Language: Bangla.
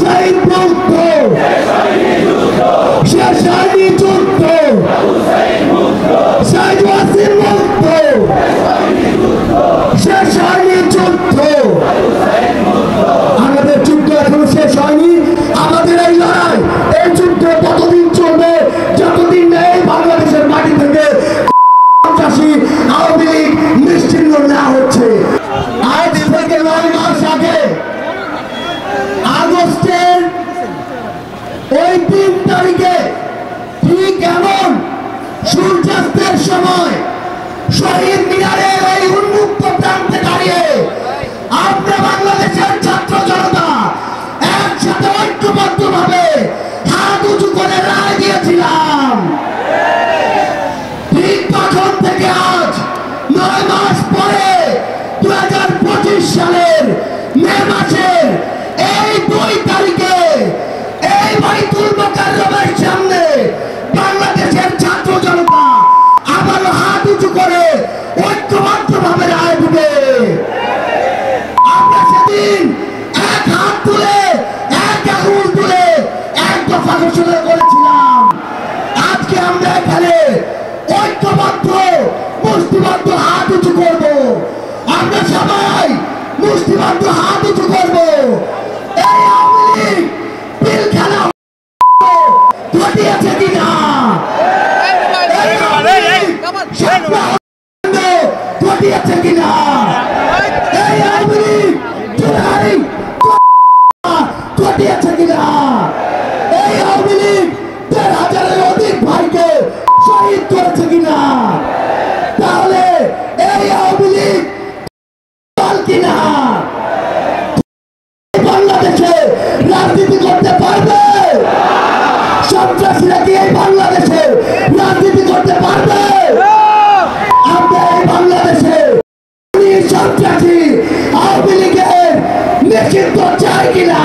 হুসাইন মুক্ত শেষ হয়নি যুদ্ধ শহীদ ওয়াসিম মুক্ত শেষ হয়নি যুদ্ধ আমাদের যুদ্ধ এখনো শেষ হয়নি আমাদের এই লড়াই এই যুদ্ধ ততদিন চলবে যতদিন না এই বাংলাদেশের মাটি থেকে আওয়ামী লীগ নিশ্চিহ্ন না হচ্ছে। আজ থেকে 9 মাস আগে আগস্টের ওই 3 তারিখে ঠিক এমন সূর্যাস্তের সময় শহীদ মিনারের এই উন্মুক্ত প্রান্তে দাঁড়িয়ে আমরা বাংলাদেশের ছাত্র জনতা একসাথে ঐক্যবদ্ধভাবে হাত উঁচু করে রায় দিয়েছিলাম। ঠিক তখন থেকে আজ 9 মাস পরে 2025 সালের মে মাসের এই 2 তারিখে এই বাইতুল মুকাররমের সামনে বাংলাদেশের ছাত্র জনতা আবারও হাত উঁচু করে ঐক্যবদ্ধভাবে রায় দিবে। আমরা সেদিন এক হাত তুলে এক আঙুল তুলে এক দফা ঘোষণা করেছিলাম। আজকে আমরা এখানে ঐক্যবদ্ধ মুষ্টিবদ্ধ হাত উঁচু করব। আমরা সবাই মুষ্টিবদ্ধ হাত উঁচু করব। এই আওয়ামী লীগ বিল খেলা ঘটিয়েছে কিনা ঘটিয়েছে কিনা এই আওয়ামী লীগ জুলাই ঘটিয়েছে কিনা এই আওয়ামী লীগ 1,000-এর অধিক ভাইকে শহীদ করেছে কিনা তাহলে এই আওয়ামী লীগ দল কিনা বাংলাদেশে রাজনীতি করতে পারবে? সন্ত্রাসীরা কি এই বাংলাদেশে রাজনীতি করতে পারবে? আমরা এই বাংলাদেশে সন্ত্রাসী আওয়ামী লীগের নিষিদ্ধ চাই কিনা?